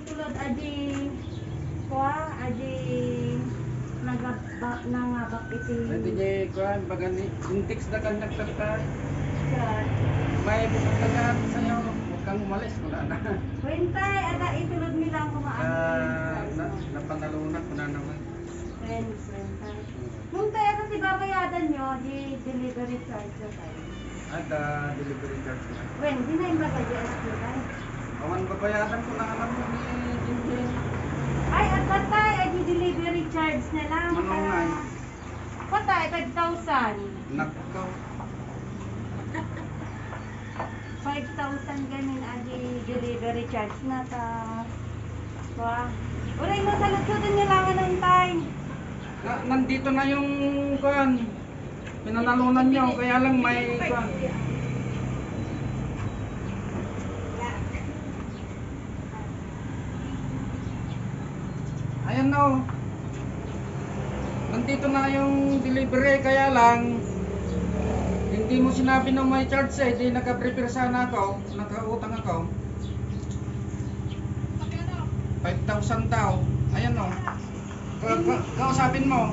itulod aji nangabak iti. Pwede niya kuhan, baga ni intiks na kang nagtatay. Sir. May bukag sa'yo, huwag kang umalis, wala na. Wintay, ada itulod nilang kumaano. Napanalunan ko na naman. Friends, wintay. Nung tayo kasi babayadan nyo, di delivery charge na tayo. Ada delivery charge na. Wen, di na yung bagay di anak nyo tayo. Awan babayaran ko na alam mo ni Jinjin. Ay, at patay, ay di delivery charge na lang. Manungay. Patay, 5,000. Nakaw. 5,000 ganin adi delivery charge na ta. Wah. Uray mo sa lutsudan nyo lang ng time. Nandito na yung kuhan. Pinanalunan niyo, kaya lang may kuhan. Ayan na oh. Nandito na yung delivery, kaya lang hindi mo sinabi na may charge eh, di naka-prepare sana ako, nakautang ako. 5,000 daw. Ayan oh. Kausapin mo.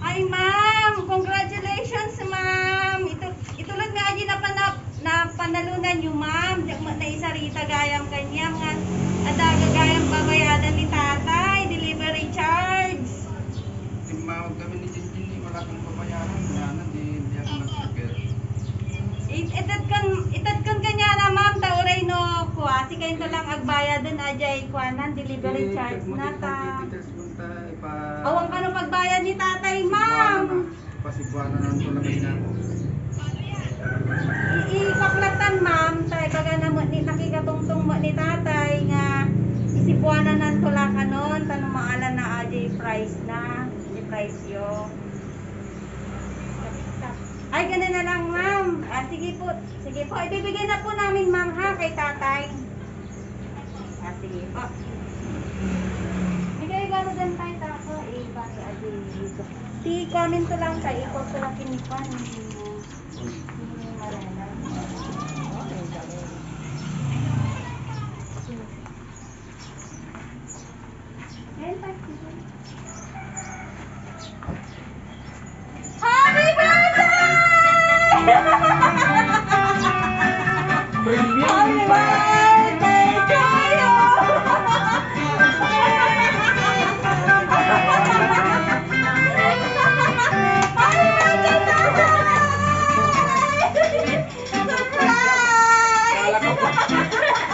Ay ma'am, congratulations ma'am. Itulad nga aji na panalunan nyo ma'am. Na isa rita gayang kanya nga. Adaga gayang babayadan ni tatay. Delivery charge. Timawag kami ni Jinjin, wala kang babayaran. Wala na, di ako nag-prepare. Itad kan kanya na ma'am. Tauray no kuha. Si kayo lang agbayadan ajay kuanan. Delivery charge na ta. Awang ka no pagbayad ni tatay ma'am. Pasibuana na ito lang niya ako. Ipaklatan ma'am. Tayo baga na mo ni nakikatungtong mo ni tatay nga isibuanan nan tula kanon tanong maalan na aja price na i-price yo. Ay ganun na lang ma'am. Sige po ibibigay na po namin ma'am ha kay tatay. Sige po. Bigay gano'n din tayo tako baka aja dito. Comment to lang tayo ikot ko lang kinipan. Hindi malala. Happy birthday! Happy birthday to you!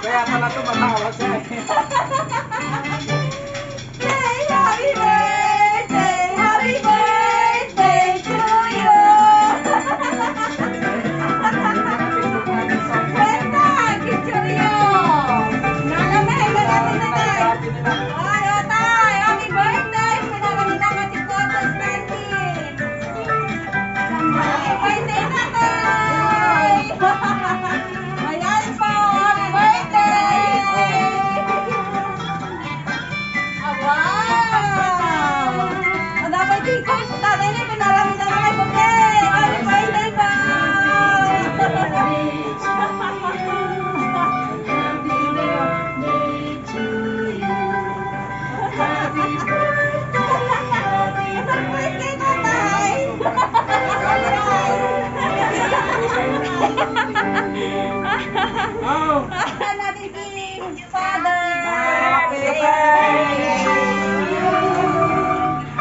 Kaya pala ito matawa siya eh. Happy birthday to you! Benta, picture yo! Nagamay, nagamit na tayo. Ay, otay, happy birthday! Nagamit na kasi photo standing. Happy birthday na tayo! Ayan po, happy birthday! Wow! Dapat ikaw sa tatay na pinarami na kayo po kayo! Happy birthday po! Birthday tatay! Oh! Natin King Father! Happy birthday!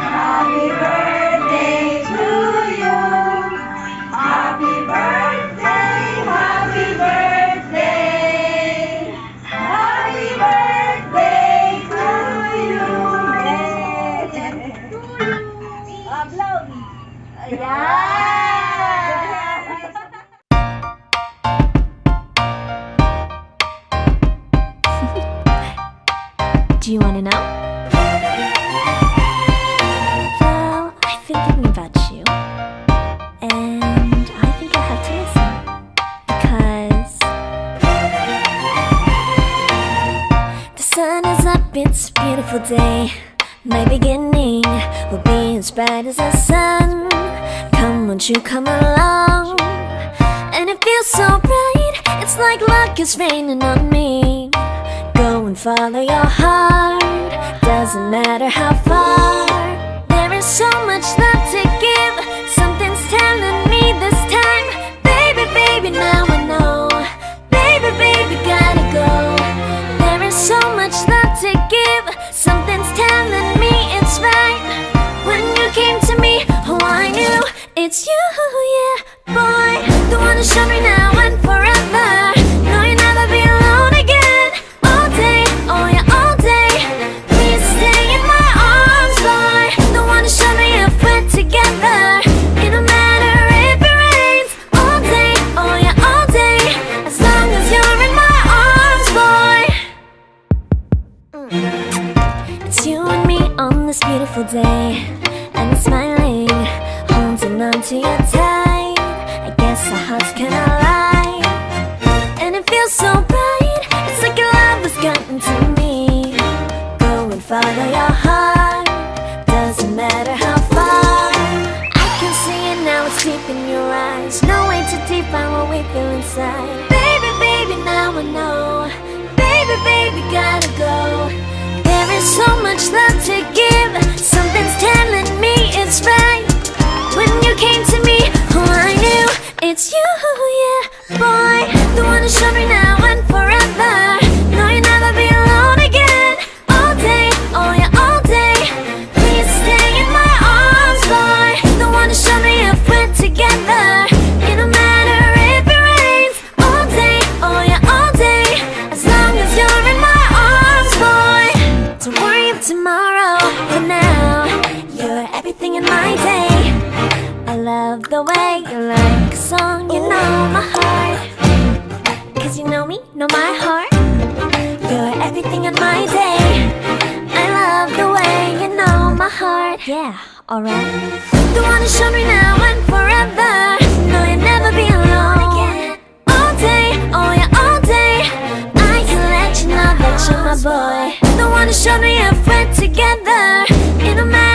Happy birthday to you! Happy birthday! Happy birthday! Happy birthday to you! Upload! Ayan! Do you want to know? Well, I've been thinking about you, and I think I have to listen because the sun is up, it's a beautiful day. My beginning will be as bright as the sun. Come, won't you come along? And it feels so bright, it's like luck is raining on me. Go and follow your heart, doesn't matter how far. There is so much love to give, something's telling me this time. Baby, baby, now I know. Baby, baby, gotta go. There is so much love to give, something's telling me it's right. When you came to me, oh I knew it's you, yeah, boy. The one who showed me now and forever. No, you'll never be alone again. All day, oh yeah, all day. Please stay in my arms, boy. The one who showed me if we're together. It don't matter if it rains. All day, oh yeah, all day. As long as you're in my arms, boy. It's you and me on this beautiful day, and it's smiling, holding on to your tight. I guess our hearts cannot lie, and it feels so bright. It's like your love has gotten to me. Go and follow your heart, doesn't matter how far. I can see it now, it's deep in your eyes. No way to define what we feel inside. Baby, baby, now I know. Baby, baby, gotta go. There is so much love to give, something's telling me it's right. When you came to me, oh I knew it's you, yeah, boy. The one who showed me now and forever. No, you'll never be alone again. All day, oh yeah, all day. Please stay in my arms, boy. The one who showed me if we're together. It don't matter if it rains. All day, oh yeah, all day. As long as you're in my arms, boy. Don't worry of tomorrow, for now you're everything in my day. I love the way you like a song, you know my heart. Cause you know me, know my heart. You're everything in my day. I love the way you know my heart. Yeah, alright. The one who showed me now and forever. No, you'll never be alone again. All day, oh yeah, all day. I can let you know that you're my boy. The one who showed me if we're together. It don't matter